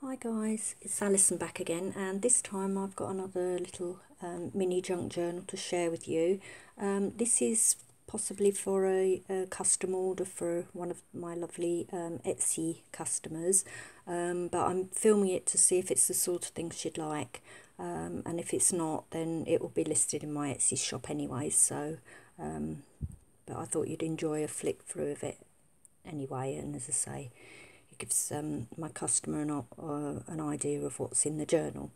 Hi guys, it's Alison back again, and this time I've got another little mini junk journal to share with you. This is possibly for a custom order for one of my lovely Etsy customers, but I'm filming it to see if it's the sort of thing she'd like, and if it's not, then it will be listed in my Etsy shop anyway, so but I thought you'd enjoy a flick through of it anyway, and as I say, it gives my customer an idea of what's in the journal.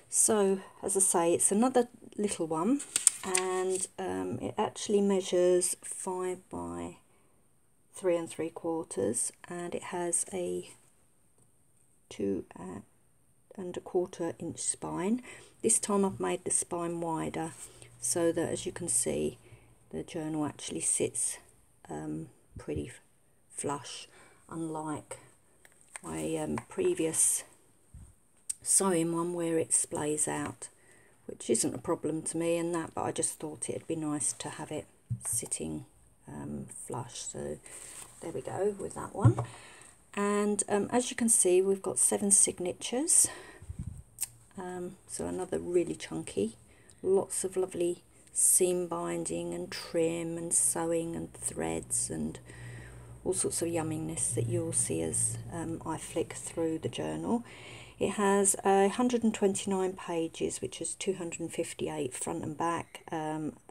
So as I say, it's another little one, and it actually measures 5 by 3 3/4, and it has a 2 1/4 inch spine. This time I've made the spine wider so that, as you can see, the journal actually sits pretty flush, unlike my previous sewing one where it splays out, which isn't a problem to me and that, but I just thought it'd be nice to have it sitting flush. So there we go with that one. And as you can see, we've got 7 signatures, so another really chunky, lots of lovely seam binding and trim and sewing and threads and all sorts of yumminess that you'll see as I flick through the journal. It has 129 pages, which is 258 front and back,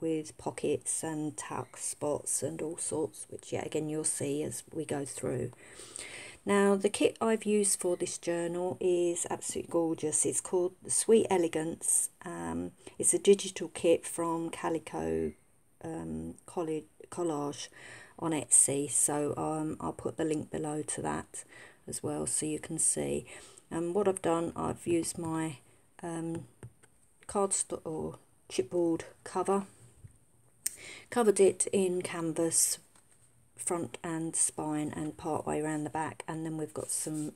with pockets and tuck spots and all sorts, which yet again you'll see as we go through. Now, the kit I've used for this journal is absolutely gorgeous. It's called the Sweet Elegance. It's a digital kit from Calico Collage on Etsy, so I'll put the link below to that as well so you can see. What I've done, I've used my cardstock or chipboard cover, covered it in canvas front and spine and part way around the back, and then we've got some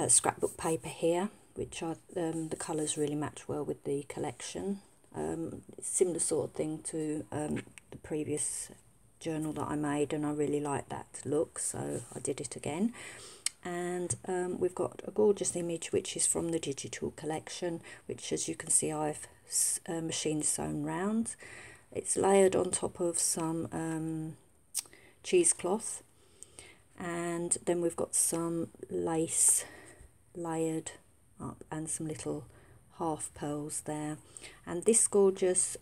scrapbook paper here, which the colours really match well with the collection. Similar sort of thing to the previous journal that I made, and I really like that look, so I did it again. And we've got a gorgeous image which is from the digital collection, which, as you can see, I've machine sewn round. It's layered on top of some cheesecloth, and then we've got some lace layered up and some little half pearls there. And this gorgeous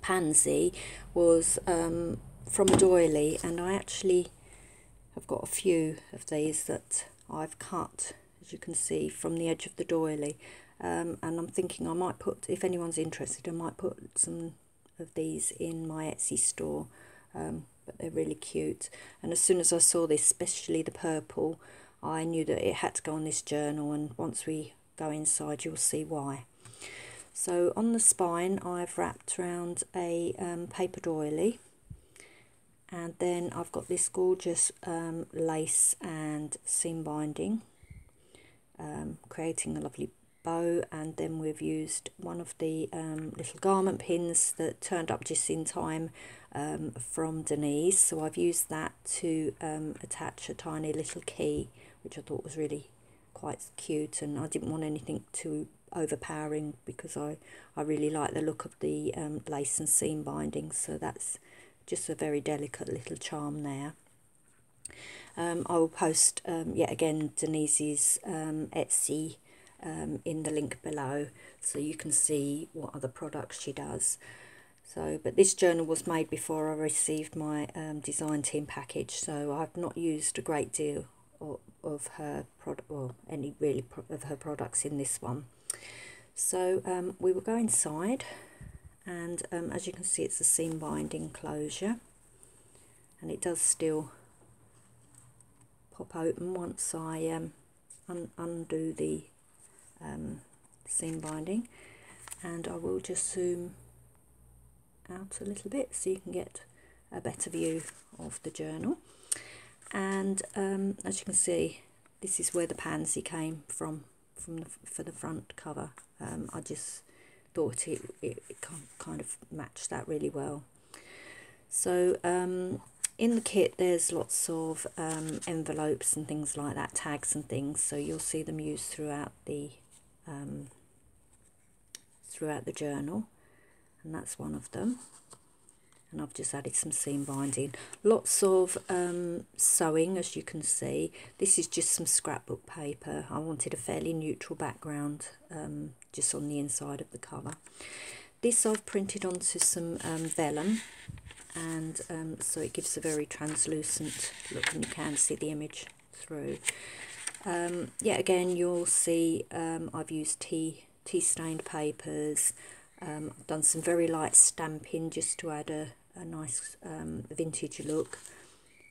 pansy was from a doily, and I actually have got a few of these that I've cut, as you can see, from the edge of the doily, and I'm thinking I might put, if anyone's interested, I might put some of these in my Etsy store, but they're really cute. And as soon as I saw this, especially the purple, I knew that it had to go on this journal, and once we go inside you'll see why. So on the spine I've wrapped around a paper doily, and then I've got this gorgeous lace and seam binding, creating a lovely bow. And then we've used one of the little garment pins that turned up just in time from Denise, so I've used that to attach a tiny little key, which I thought was really quite cute, and I didn't want anything too overpowering because I really like the look of the lace and seam binding, so that's just a very delicate little charm there. I will post yet again Denise's Etsy in the link below so you can see what other products she does. So, but this journal was made before I received my design team package, so I've not used a great deal of her product, or any really of her products in this one. So we will go inside, and as you can see, it's a seam binding closure, and it does still pop open once I undo the seam binding. And I will just zoom out a little bit so you can get a better view of the journal. And as you can see, this is where the pansy came from for the front cover. I just thought it kind of matched that really well. So In the kit there's lots of envelopes and things like that, tags and things, so you'll see them used throughout the journal, and that's one of them. And I've just added some seam binding. Lots of sewing, as you can see. This is just some scrapbook paper. I wanted a fairly neutral background just on the inside of the cover. This I've printed onto some vellum, and so it gives a very translucent look, and you can see the image through. Yeah, again, you'll see I've used tea stained papers. I've done some very light stamping just to add a nice vintage look,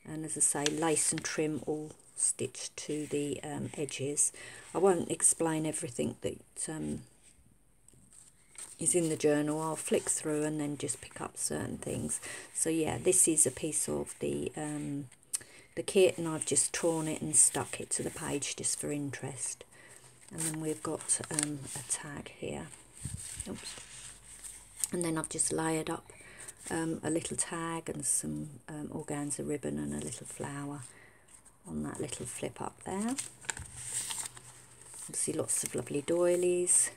and as I say, lace and trim all stitched to the edges. I won't explain everything that is in the journal. I'll flick through and then just pick up certain things. So yeah, this is a piece of the kit, and I've just torn it and stuck it to the page just for interest. And then we've got a tag here. Oops. And then I've just layered up a little tag and some organza ribbon and a little flower on that little flip up there. You see lots of lovely doilies.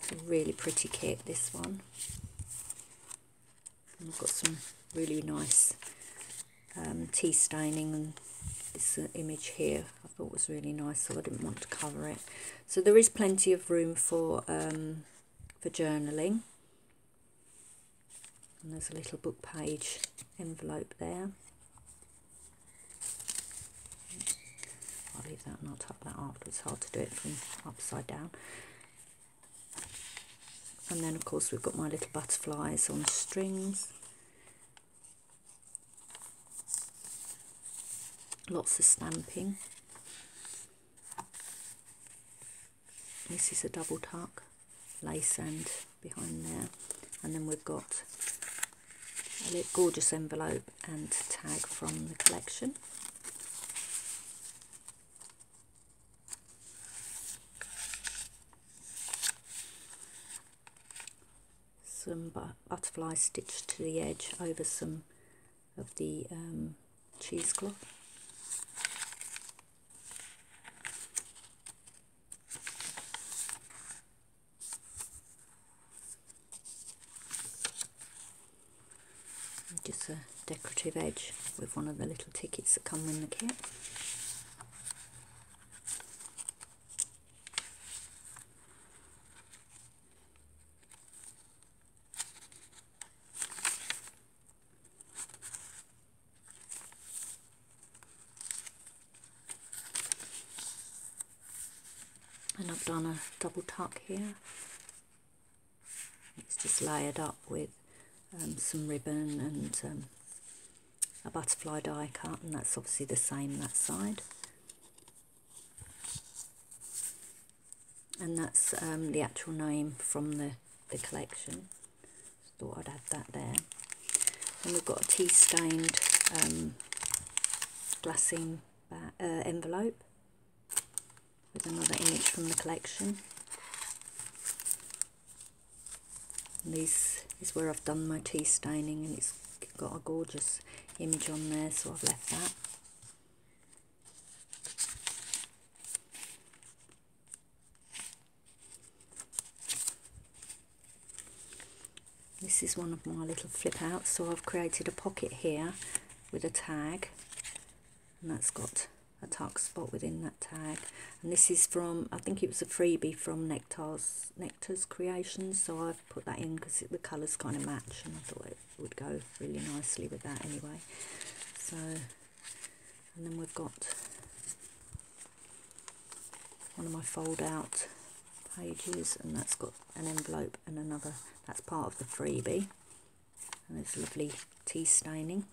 It's a really pretty kit, this one. And I've got some really nice tea staining, and this image here I thought was really nice, so I didn't want to cover it. So there is plenty of room for journaling. And there's a little book page envelope there. I'll leave that and I'll tuck that after. It's hard to do it from upside down. And then of course we've got my little butterflies on strings. Lots of stamping. This is a double tuck, lace end behind there. And then we've got a gorgeous envelope and tag from the collection. Some butterflies stitched to the edge over some of the cheesecloth. Just a decorative edge with one of the little tickets that come in the kit. And I've done a double tuck here. It's just layered up with some ribbon and a butterfly die cut, and that's obviously the same that side. And that's the actual name from the collection. Just thought I'd add that there. And we've got a tea stained glassine envelope with another image from the collection. And this is where I've done my tea staining, and it's got a gorgeous image on there, so I've left that. This is one of my little flip outs, so I've created a pocket here with a tag, and that's got a tuck spot within that tag. And this is from, I think it was a freebie from Nectar's Creations, so I've put that in because the colours kind of match, and I thought it would go really nicely with that anyway. So, and then we've got one of my fold out pages, and that's got an envelope and another, that's part of the freebie, and it's lovely tea staining.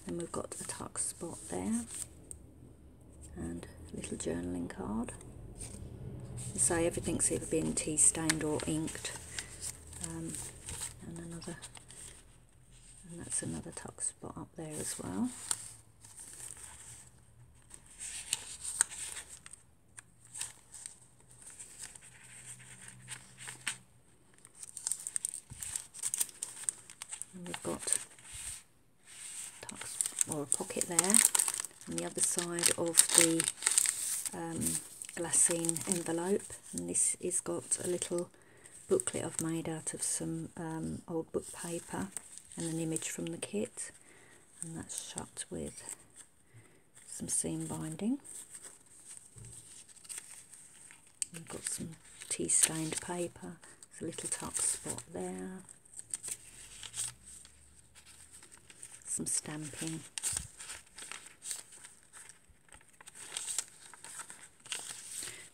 Then we've got a tuck spot there and a little journaling card. So everything's either been tea stained or inked. And that's another tuck spot up there as well. got tucks or a pocket there on the other side of the glassine envelope, and this is got a little booklet I've made out of some old book paper and an image from the kit, and that's shut with some seam binding. I've got some tea stained paper, there's a little tuck spot there, some stamping,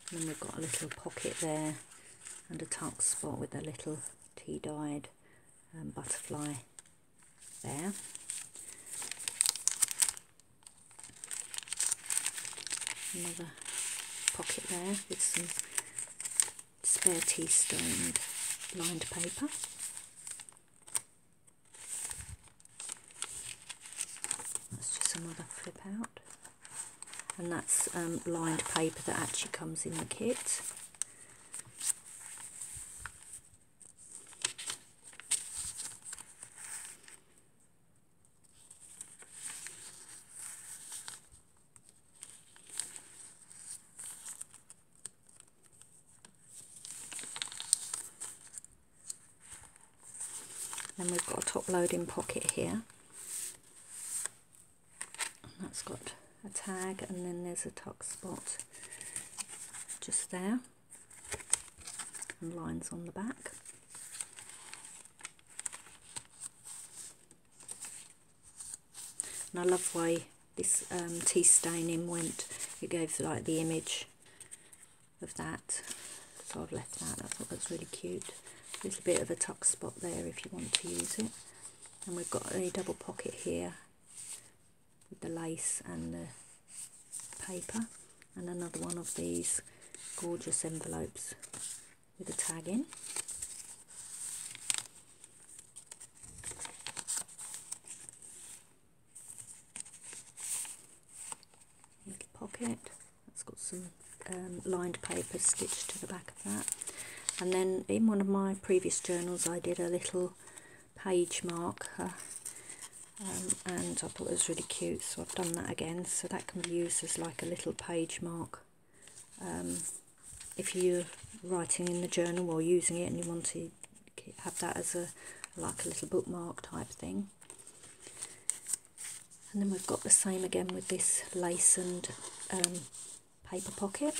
and then we've got a little pocket there and a tuck spot with a little tea dyed butterfly there. Another pocket there with some spare tea stained lined paper. That's just another flip out, and that's lined paper that actually comes in the kit. Then we've got a top loading pocket here, and that's got a tag, and then there's a tuck spot just there and lines on the back. And I love the way this tea staining went. It gave like the image of that, so I've left that. I thought that's really cute. A little bit of a tuck spot there if you want to use it. And we've got a double pocket here with the lace and the paper, and another one of these gorgeous envelopes with a tag in. Little pocket, that's got some lined paper stitched to the back of that. And then in one of my previous journals I did a little page marker, and I thought it was really cute, so I've done that again. So that can be used as like a little page mark if you're writing in the journal or using it and you want to have that as a like a little bookmark type thing. And then we've got the same again with this lace and paper pocket.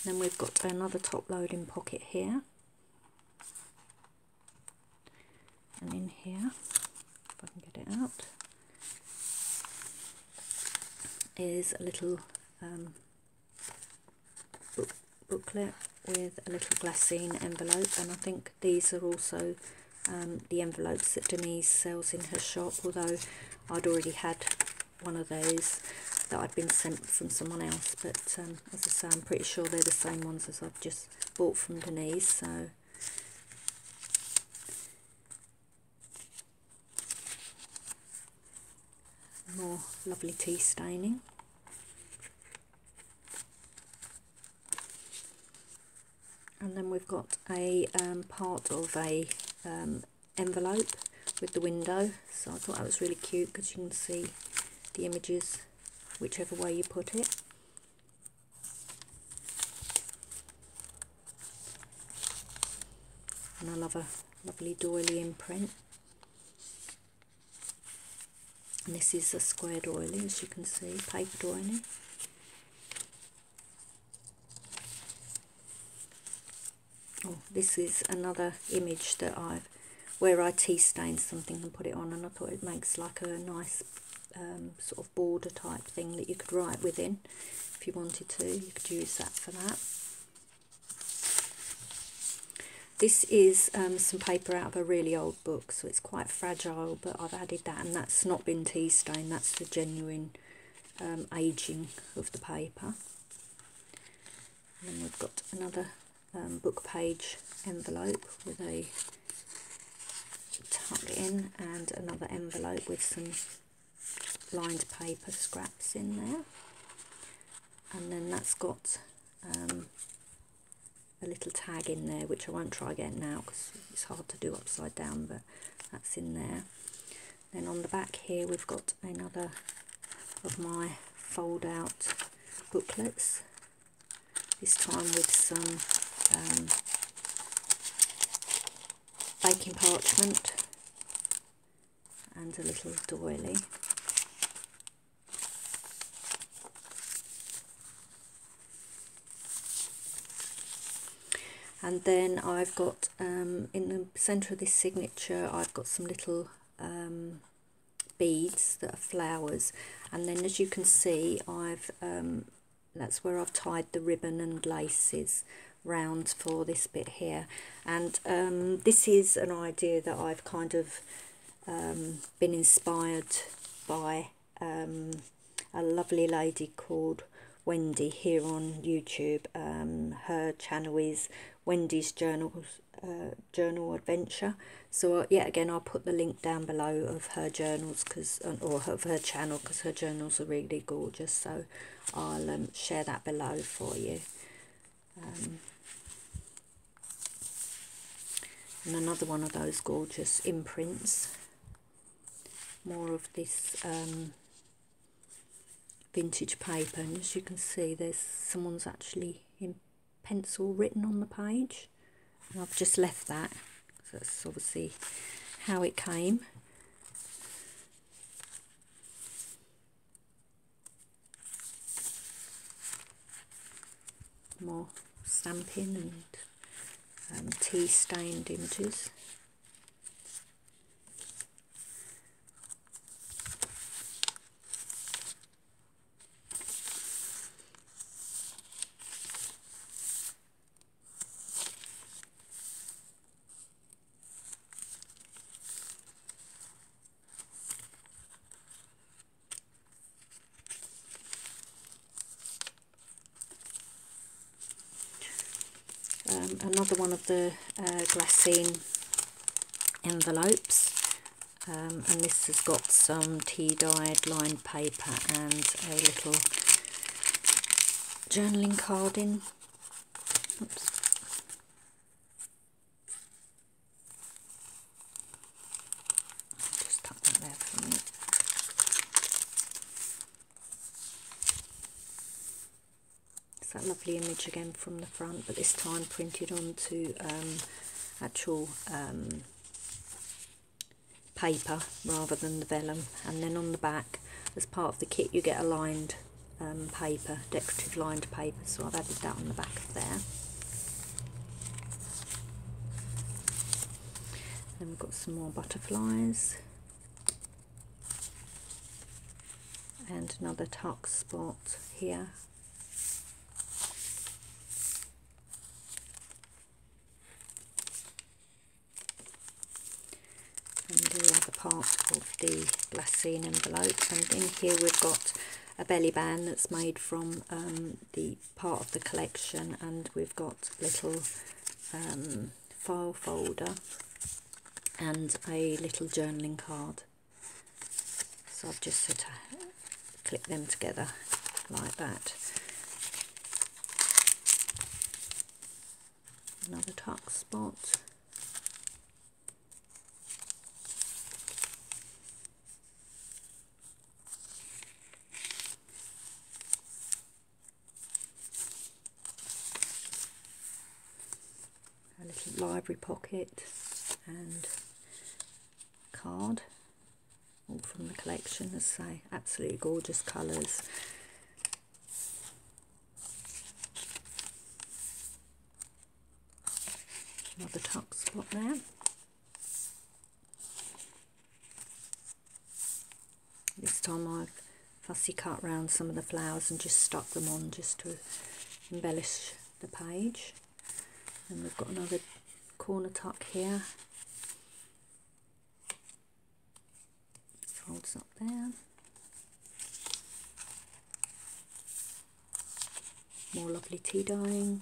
Then we've got another top loading pocket here, and in here, if I can get it out, is a little booklet with a little glassine envelope, and I think these are also the envelopes that Denise sells in her shop, although I'd already had one of those that I'd been sent from someone else, but as I say, I'm pretty sure they're the same ones as I've just bought from Denise. So more lovely tea staining. And then we've got a part of a envelope with the window, so I thought that was really cute because you can see the images whichever way you put it. And I love a lovely doily imprint. And this is a square doily, as you can see, paper doily. Oh, this is another image that where I tea stained something and put it on, and I thought it makes like a nice sort of border type thing that you could write within if you wanted to. You could use that for that. This is some paper out of a really old book, so it's quite fragile, but I've added that, and that's not been tea stained, that's the genuine aging of the paper. And then we've got another book page envelope with a tuck in, and another envelope with some lined paper scraps in there, and then that's got a little tag in there, which I won't try again now because it's hard to do upside down, but that's in there. Then on the back here we've got another of my fold out booklets, this time with some baking parchment and a little doily. And then I've got in the centre of this signature, I've got some little beads that are flowers, and then as you can see, I've that's where I've tied the ribbon and laces round for this bit here. And this is an idea that I've kind of been inspired by a lovely lady called Wendy here on YouTube. Her channel is Wendy's Journal Adventure. So yet again, I'll put the link down below of her journals, or of her channel, because her journals are really gorgeous. So I'll share that below for you. And another one of those gorgeous imprints, more of this vintage paper, and as you can see, there's someone's actually in pencil written on the page, and I've just left that, so that's obviously how it came. More stamping and tea stained images. Another one of the glassine envelopes, and this has got some tea dyed lined paper and a little journaling card in. Oops. Just tuck that there for a minute. That lovely image again from the front, but this time printed onto actual paper rather than the vellum. And then on the back, as part of the kit, you get a lined paper, decorative lined paper, so I've added that on the back of there. Then we've got some more butterflies and another tuck spot here. And the other part of the glassine envelope, and in here we've got a belly band that's made from the part of the collection, and we've got a little file folder and a little journaling card. So I've just sort of clip them together like that. Another tuck spot. A little library pocket and card, all from the collection, as I say, absolutely gorgeous colours. Another tuck spot there. This time I've fussy cut round some of the flowers and just stuck them on just to embellish the page. And we've got another corner tuck here. Folds up there. More lovely tea dyeing.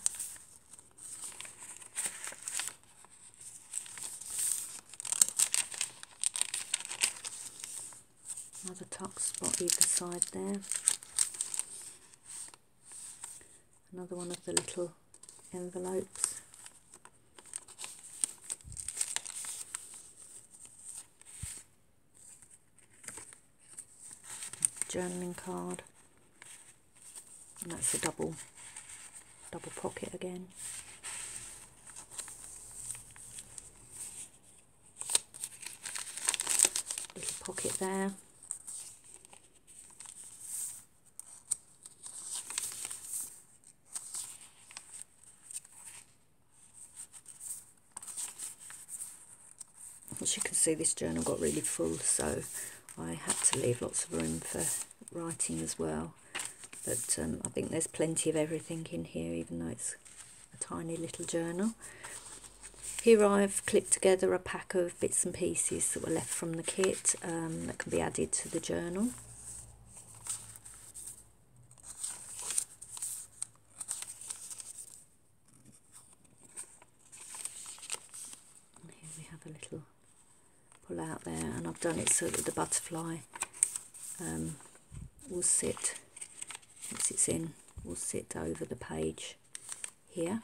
Another tuck spot either side there. Another one of the little envelopes. Journaling card. And that's a double pocket again. Little pocket there. As you can see, this journal got really full, so I had to leave lots of room for writing as well. But I think there's plenty of everything in here, even though it's a tiny little journal. Here I've clipped together a pack of bits and pieces that were left from the kit that can be added to the journal. And here we have a little pull out there, and I've done it so that the butterfly will sit, once it's in, will sit over the page here.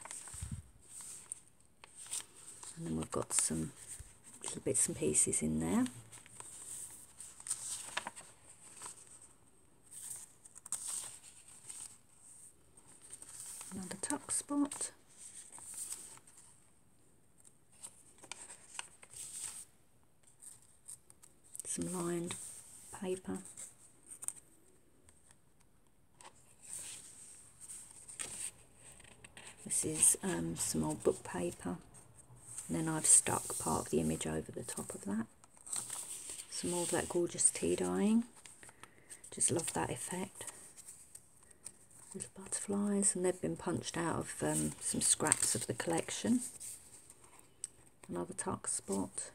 And then we've got some little bits and pieces in there. Another tuck spot. Some lined paper. This is some old book paper. And then I've stuck part of the image over the top of that. Some more of that gorgeous tea dyeing. Just love that effect. Little butterflies, and they've been punched out of some scraps of the collection. Another tuck spot.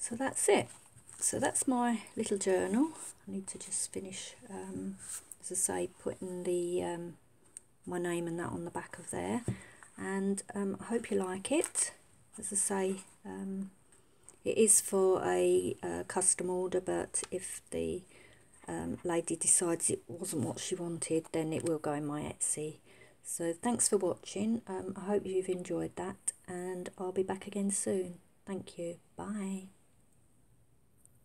So that's it. So that's my little journal. I need to just finish, as I say, putting the my name and that on the back of there. And I hope you like it. As I say, it is for a custom order, but if the lady decides it wasn't what she wanted, then it will go in my Etsy. So thanks for watching. I hope you've enjoyed that, and I'll be back again soon. Thank you. Bye.